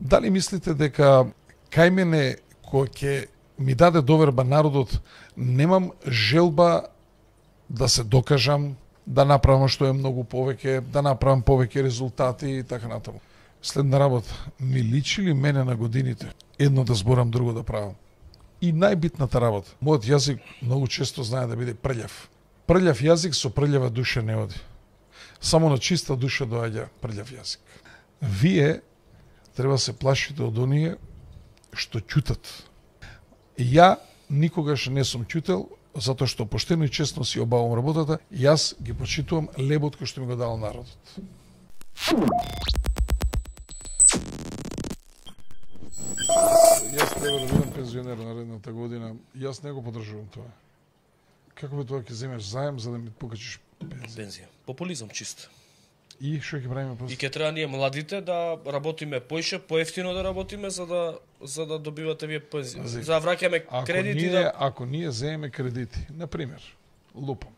Дали мислите дека кај мене кој ќе ми даде доверба народот, немам желба да се докажам, да направам што е многу повеќе, да направам повеќе резултати и така натаму. Следна работа, ми личи ли мене на годините едно да зборам, друго да правам? И најбитната работа, мојот јазик многу често знае да биде прљав. Прљав јазик со прљава душа не оди. Само на чиста душа доаѓа прљав јазик. Вие треба да се плашите од оние што ќутат. Ја никогаш не сум ќутел, затоа што поштено и честно си обавам работата, јас ги почитувам лебот кој што ми го дал народот. Јас треба да бидам пензионер наредната година. Јас не го подржувам тоа. Како би тоа ќе земеш заем за да ми покачиш пензија? Популизам чист. И што ќе правиме после? И ќе треба ние младите да работиме поише, поевтино да работиме за да добивате вие пензија. За да враќаме кредити Ако ние земеме кредити, на пример, лупам.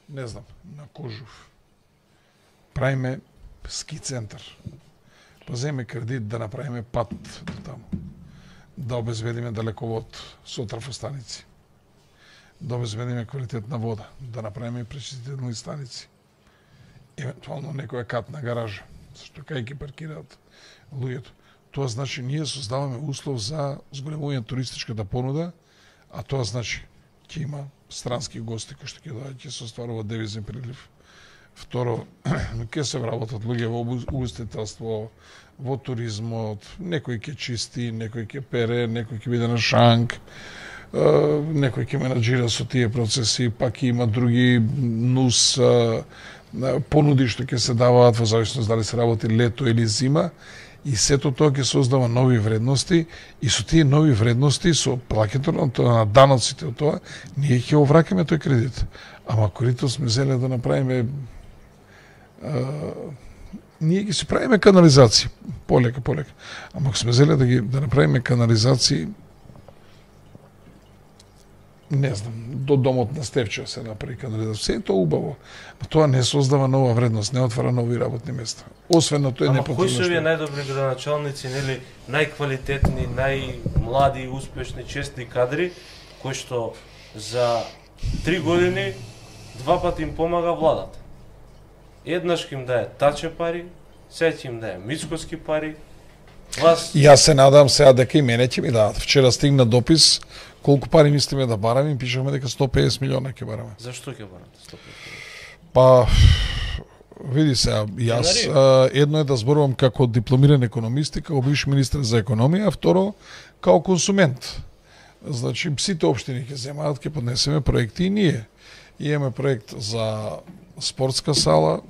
Не знам, на Кожув. Правиме ски центар. Па земеме кредит да направиме пат до таму. Да обезбедиме далековод со трафостаници. Да обезбедиме квалитетна вода, да направиме пречистителни станици. Евентуално некоја катна гаража, зашто кај ги паркираат луѓето. Тоа значи ние создаваме услов за зголемување туристичката понуда, а тоа значи ќе има странски гости кои што ќе доаѓаат, ќе се остварува девизен прилив. Второ, ќе се вработат луѓе во угостителство, во туризмот, некој ќе чисти, некој ќе пере, некој ќе биде на шанк, некој ќе менаџира со тие процеси, пак ќе има други нус понуди што ќе се даваат во зависност дали се работи лето или зима, и сето тоа ќе создава нови вредности, и со тие нови вредности, со плаќањето на даноците од тоа, ние ќе овраќаме тој кредит. Ама корито сме зеле да направиме ние ги си правиме канализации полека. Ама ако сме зеле да направиме канализации, не знам, до домот на Стевчева се направи канализација. Се е тоа убаво. Но тоа не создава нова вредност, не отвара нови работни места. Освен на тоа е непотребно. Ама кои се овие најдобри градоначалници, нели, најквалитетни, најмлади, успешни, честни кадри, кои што за 3 години 2 пати им помага владата. Еднаш ќе им дае таче пари, сега ќе им дае мицкоски пари. Јас се надам сега дека и мене ќе ми дадат. Вчера стигна допис колку пари мислиме да бараме и пишеме дека 150 милиона ќе бараме. Зашто ќе барате 150 милиона? Па, види сега, јас едно е да зборувам како дипломиран економист и како бивш министер за економија, а второ како консумент. Значи, сите општини ќе земаат, ќе поднесеме проекти и ние. Имаме проект за спортска сала,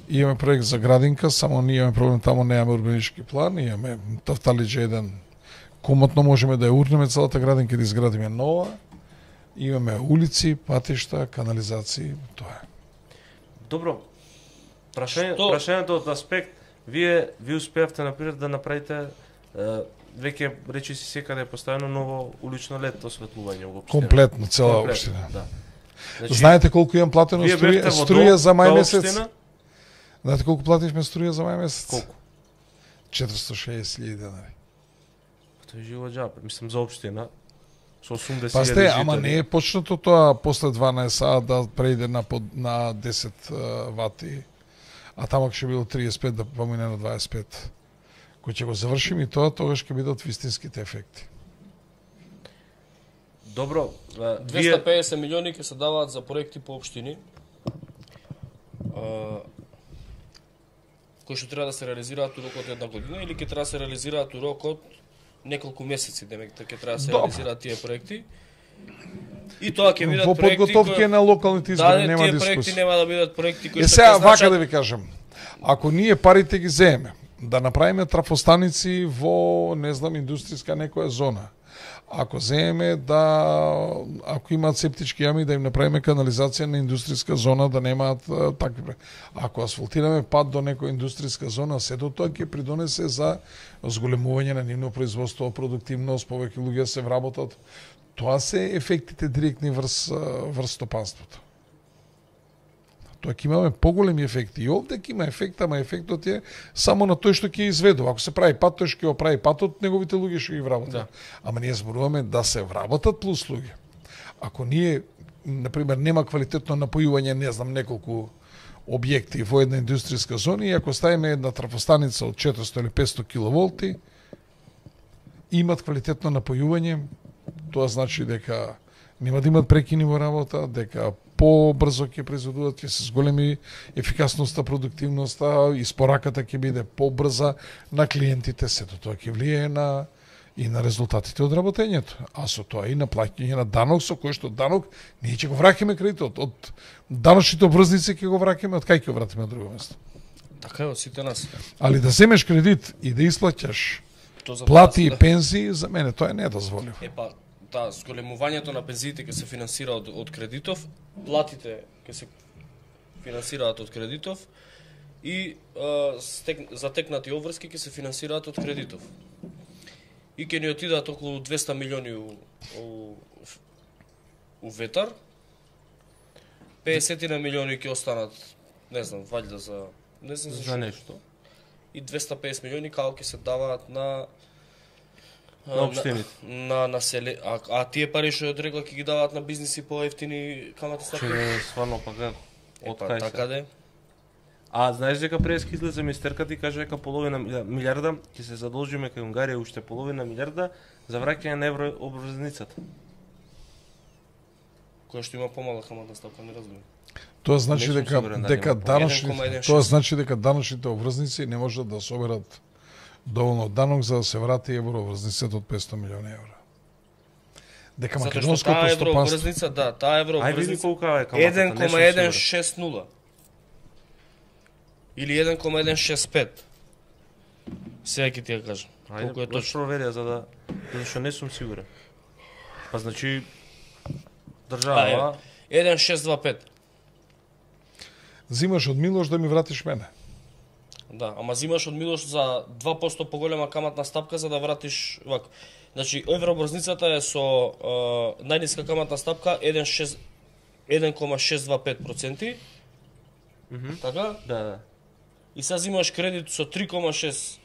имаме проект за градинка, само ние имаме проблем, тамо немаме урбанички план, имаме Тафталиџа еден, комотно можеме да ја урнеме целата градинка и да изградиме нова, имаме улици, патишта, канализации, тоа е. Добро, прашањето од аспект, вие успеавте, например, да направите веќе речи си секаде поставено ново улично лед осветлување во општина. Комплетно, цела општина. Да. Значи, знаете колку имам платено струја за мај месец? Знаете колку платишме струја за мај месец? Колку? 460.000 денари. Тоа е живо џабе, мислам за општина. Со 80.000 жители. Пасте, ама не е почнато тоа после 12 саат да преиде на 10 вати, а таму ќе било 35 да помине на 25. Кој ќе го завршим и тоа, тогаш ќе бидат вистинските ефекти. Добро, 250 милиони ќе се даваат за проекти по општини, кои што треба да се реализираат у рокот една година или ќе треба да се реализираат у рокот неколку месеци, дека ќе треба да се реализираат тие проекти. И тоа ќе бидат проекти во подготовка на локалните избори, нема тие дискусија. проекти нема да бидат проекти кои што сега вака да ви кажам. Ако ние парите ги земеме, да направиме трафостаници во, не знам, индустријска некоја зона, ако земеме ако имаат септички јами, да им направиме канализација на индустријска зона, да немаат такви. Ако асфалтираме пат до некоја индустријска зона, сето тоа ќе придонесе за зголемување на нивно производство, продуктивност, повеќе луѓе се вработат. Тоа се ефектите директни врз стопанството. Тоа ќе имаме поголеми ефекти. И овде ќе има ефект, ама ефектот е само на тој што ќе изведува. Ако се прави пат, тој што ќе го прави патот, неговите луѓе ќе ги вработат. Ама ние зборуваме да се вработат плюс луѓе. Ако ние, например, нема квалитетно напојување, не знам, неколку објекти во една индустријска зона, и ако ставиме една трафостаница од 400 или 500 киловолти, имат квалитетно напојување, тоа значи дека нема да имат прекини во работа, дека побрзо ќе произведуваат, ќе се зголеми ефикасноста, продуктивноста, испораката ќе биде побрза на клиентите, сето тоа ќе влијае и на резултатите од работењето, а со тоа и на плаќање на данок, со кој што данок ние ќе го враќаме кредитот од даночните обврзници, ќе го враќаме, од кај ќе го вратиме од друго место. Така е, од сите нас. Али да земеш кредит и да исплаќаш плати и пензии, за мене тоа е недозволиво. Да, зголемувањето на пензиите ќе се финансира од кредитов, платите ќе се финансираат од кредитов и затекнати обврски ќе се финансираат од кредитов. И ќе ни отидат околу 200 милиони у ветар, 50 милиони ќе останат, не знам, ваljda за не знам за нешто. И 250 милиони како ќе се даваат на општините. На населе, а тие пари што од рекла ќе ги даваат на бизниси по ефтини каматни стапки. Че стварно пака од кај се. Така де. А знаеш дека прески излезе министерката и каже дека половина милиарда ќе се задолжиме кај Унгарија, уште половина милиарда за враќање на еврообврзницата. Која што има помала каматна стапка, не разбирам. Тоа значи дека даночните обврзници не можат да соберат доволно данок за да се врати еврообврзницата од 500 милиони евра. Дека македонското стопанство, таа еврообврзница 1,160 или 1,165. Сега ќе ти ја кажам. Колку е точно? Проверија затоа што не сум сигурен. Па значи држава 1,625. Зимаш од Милош да ми вратиш мене. Да, ама зимаш од Милош за 2% поголема каматна стапка за да вратиш вако. Значи еврообврзницата е со најниска каматна стапка 1,625%. Така? Да. И сега зимаш кредит со 3,6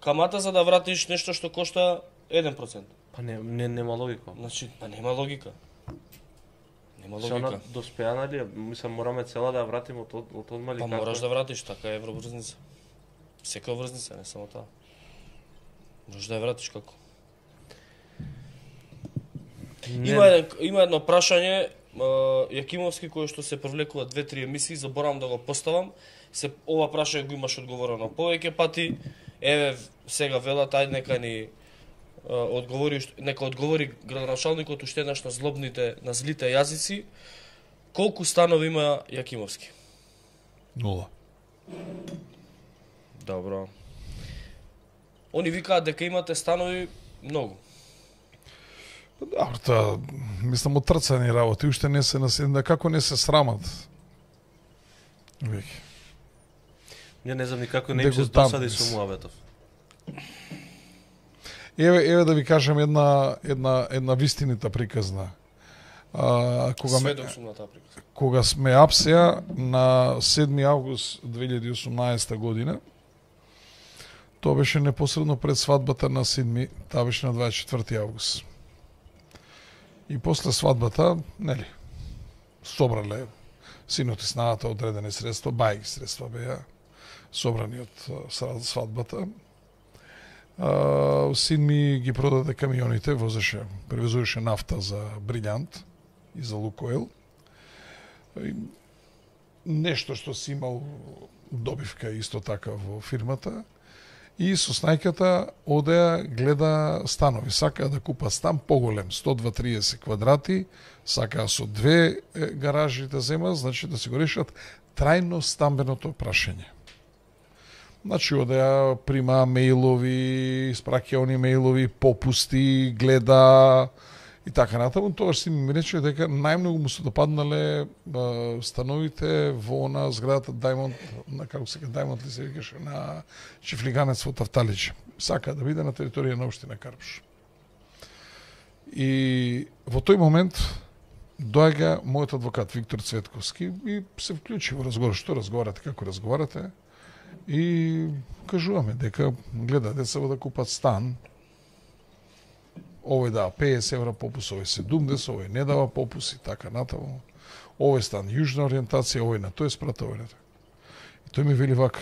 камата за да вратиш нешто што кошта 1%. Па нема логика. Значи, нема логика. Нема логика. Се она доспеана ли? Мислам, мораме цела да ја вратиме од одмали. Па мораш да вратиш, така е евроврзница. Секоја врзница, не само таа. Можеш да ја вратиш како. Има едно прашање, Јакимовски, кој што се провлекува 2-3 емисии, заборавам да го поставам. Ова прашање го имаш одговорено повеќе пати. Еве, сега велат, ајде нека ни одговори градоначалникот уште еднаш на злите јазици. Колку станови има Јакимовски? 0. Добро. Они викаат дека имате станови многу. Добро, тоа, мислам, отрцани работи, уште не се наседна, како не се срамат. Веќе. Ја не знам ни како не им се досади со муабетов. Еве да ви кажам една вистинита приказна. Сведок сум на таа приказна. Кога сме апсеа на 7 август 2018 година, тоа беше непосредно пред свадбата на Сидми, таа беше на 24 август. И после свадбата, нели, собрале синот и снаата одредени средства, бајги средства беа собрани од свадбата. Син ми ги продаде камионите, превезуваше нафта за Брилјант и за Лукойл. Нешто што си имал добивка исто така во фирмата. И со снајката одеа гледа станови. Сакаа да купа стан поголем, 120-30 квадрати, сакаа со 2 гаражи да зема, значи да се го решат трајно стамбеното прашање. Значи, одеа, прима мејлови, испраќа они мејлови, попусти, гледа и така натаму. Тоа си ми рече дека најмногу му се допаднале становите во на зградата Даймонд, на како се Даймонд ли се викаше, на Чифлиганец во Тафталиќе. Сака да биде на територија на општина Карпуш. И во тој момент доаѓа мојот адвокат Виктор Цветковски и се вклучи во разговор. Што разговарате, како разговарате? И кажуваме дека гледа децава да купат стан. Овој дава 50 евра попус, овој 70, овој не дава попус и така натаму. Овој стан јужна ориентација, овој на тој спрата, овој на тој. И тој ми вели вака: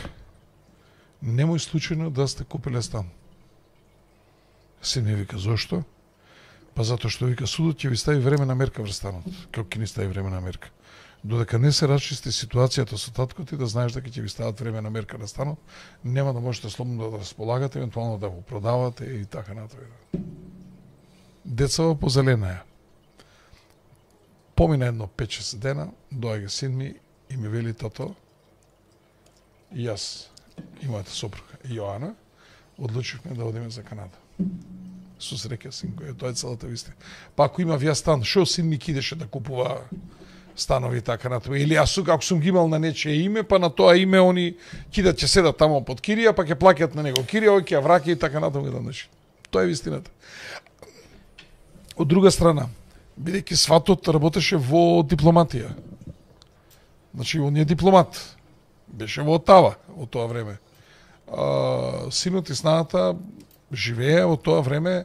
немој случајно да сте купиле стан. Син ми вика: зошто? Па затоа што, вика, судот ќе ви стави времена мерка врз станот. Како ќе ни стави времена мерка? Додека не се расчисти ситуацијата со таткото ти, да знаеш дека ќе ви стават времена мерка на станот, нема да можете слободно да располагате, евентуално да го продавате и така натаму. Децава позеленаја. Помина едно 5-6 дена, доаѓа син ми и ми вели: тато, и јас и мојата сопруга Јоана одлучивме да одиме за Канада. Со среќа, синко, тоа е целата вистина. Па ако имав јас стан, шо син ми кидеше да купува станови и така натаму? Или јас ако сум ги имал на нечие име, па на тоа име они ќе седат тамо под кирија, па ќе плаќат на него кирија, ој ќе ја враќа и така натаму еден начин. Тоа е вистината. Од друга страна, бидејќи сватот работеше во дипломатија. Значи, он е дипломат. Беше во Отава во тоа време. Синот и снаата живееа во тоа време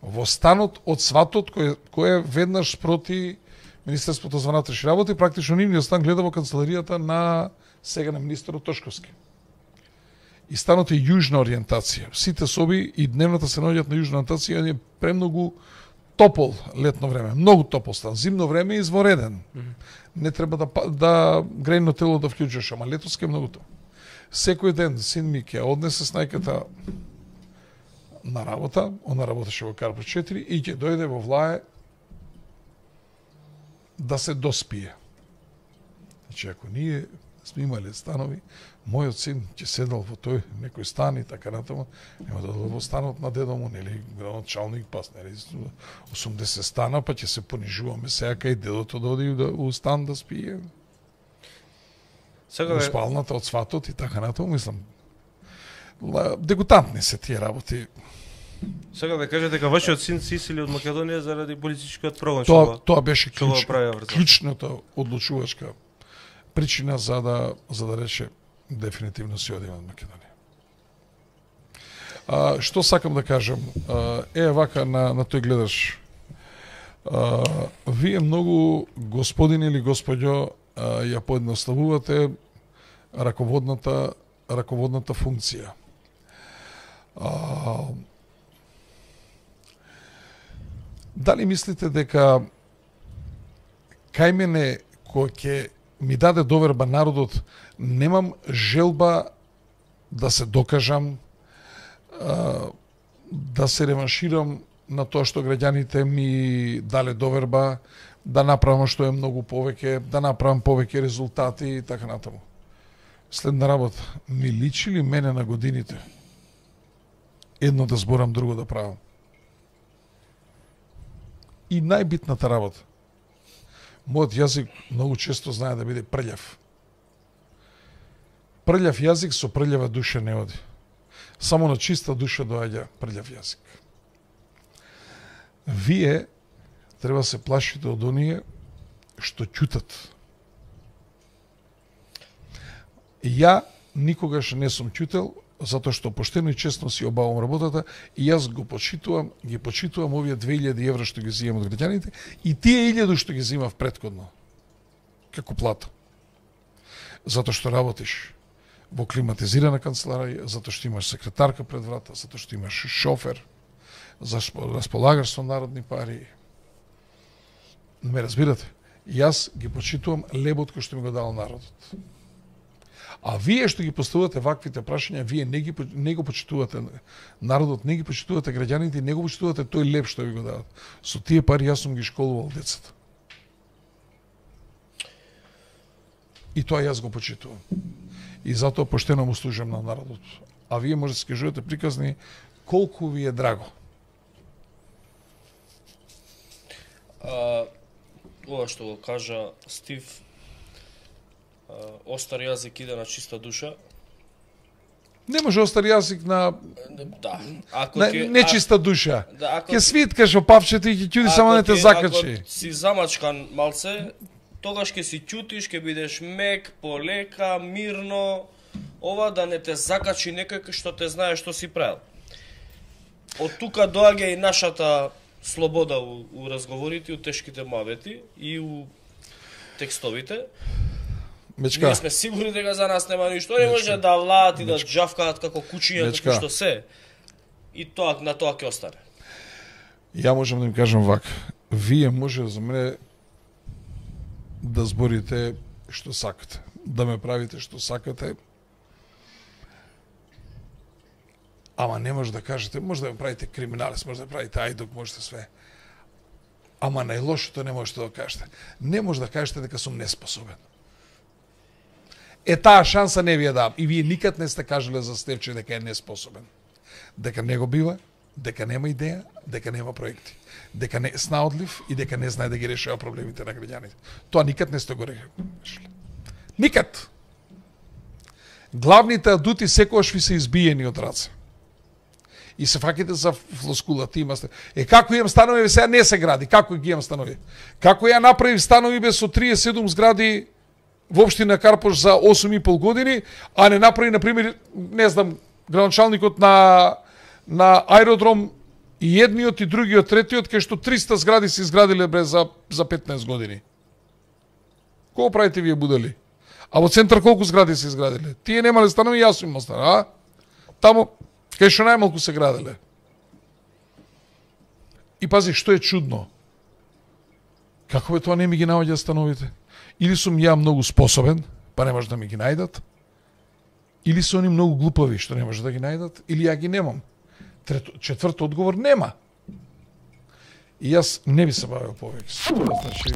во станот од сватот кој е веднаш спроти Министерството за внатрешни работи, практично нивниот стан гледа во канцеларијата на сега на министерот Тошковски. И станот е јужна ориентација. Сите соби и дневната се наоѓаат на јужна ориентација, е премногу топол летно време, многу топол стан. Зимно време е извореден. Не треба да грејно тело да вклучуваш, ама летоски е многу топол. Секој ден син ми ќе однесе снајката на работа, она работеше во Карпат 4 и ќе дојде во Влае да се доспие. Значи, ако ние сме имале станови, мојот син ќе седал во тој некој стан и така натаму, нема да дојде во станот на дедо му, нели, началник пас, нели, 80 стана, па ќе се понижуваме сега кај дедото да оди у стан да спие. Сега спалната од сватот и така натаму, мислам, дегутантни се тие работи. Сега да кажете дека вашиот син се исели од Македонија заради политичкиот прогон. Тоа беше клучната одлучувачка причина за да рече дефинитивно си одиме од Македонија. Што сакам да кажам? Вака на тој гледаш. Вие многу, господин или господјо, ја поедноставувате раководната функција. Дали мислите дека кај мене кој ќе ми даде доверба народот, немам желба да се докажам, да се реванширам на тоа што граѓаните ми дале доверба, да направам што е многу повеќе, да направам повеќе резултати и така натаму. Следна работа, ми личи ли мене на годините едно да зборам, друго да правам? И најбитната работа, мојот јазик многу често знае да биде прљав. Прљав јазик со прљава душа не оди. Само на чиста душа доаѓа прљав јазик. Вие треба се плашите од оние што ќутат. Ја никогаш не сум ќутел, затоа што поштено и честно си обавам работата и јас ги почитувам овие 2000 евра што ги земам од граѓаните и тие 1000 што ги земав претходно како плата. Затоа што работиш во климатизирана канцеларија, затоа што имаш секретарка пред врата, затоа што имаш шофер, располагаш со народни пари. Ме разбирате? Јас ги почитувам лебот кој што ми го дал народот. А вие што ги поставувате ваквите прашања, вие не го почитувате народот, не ги почитувате граѓаните, не го почитувате тој леб што ви го дават. Со тие пари јас сум ги школувал децата. И тоа јас го почитувам. И затоа поштено му служам на народот. А вие може да се кажувате приказни колку ви е драго. Ова што го кажа Стив, остар јазик иде на чиста душа. Не може остар јазик на Да. Ако нечиста душа. Да, Ќе свиткаш во павчето и ќе ќуди само не те закачи. Ако си замачкан малце, тогаш ќе си ќутиш, ќе бидеш мек, полека, мирно, ова да не те закачи некој што те знае што си правил. Од тука доаѓа и нашата слобода у разговорите, у тешките муабети и у текстовите. Мечка. Ние сме сигурни дека за нас нема ништо, не може да лаат и да џавкаат како кучиња, како што се. И тоа на тоа ќе остане. Ја можам да им кажам вака. Вие може за мене да зборите што сакате, да ме правите што сакате. Ама не може да кажете, може да ме правите криминалец, може да правите ајдок, можете све. Ама најлошото не можете да кажете. Не може да кажете дека сум неспособен. Таа шанса не ви ја дам. И вие никад не сте кажале за Стефче дека е неспособен. Дека не го бива, дека нема идеја, дека нема проекти. Дека не е снаодлив и дека не знае да ги решава проблемите на граѓаните. Тоа никад не сте го решили. Никад. Главните адути секогаш ви се избиени од раце. И се факите за флоскулата, имате. Како имам станови, сега не се гради. Како ги имам станови? Како ја направив станови без со 37 згради во општина Карпош за 8,5 години, а не направи, например, не знам, градоначалникот на аеродром и едниот и другиот, третиот, кај што 300 згради се изградиле бре за 15 години. Кого правите вие будали? А во центар колку згради се изградиле? Тие немале станови, јас имам станови, а? Таму кај што најмалку се граделе. И пази, што е чудно? Како бе тоа не ми ги наоѓа становите? Или сум ја многу способен, па не може да ми ги најдат, или се они многу глупави, што не може да ги најдат, или ја ги немам. Четврто одговор нема. И јас не би се бавил повеќе. Значи,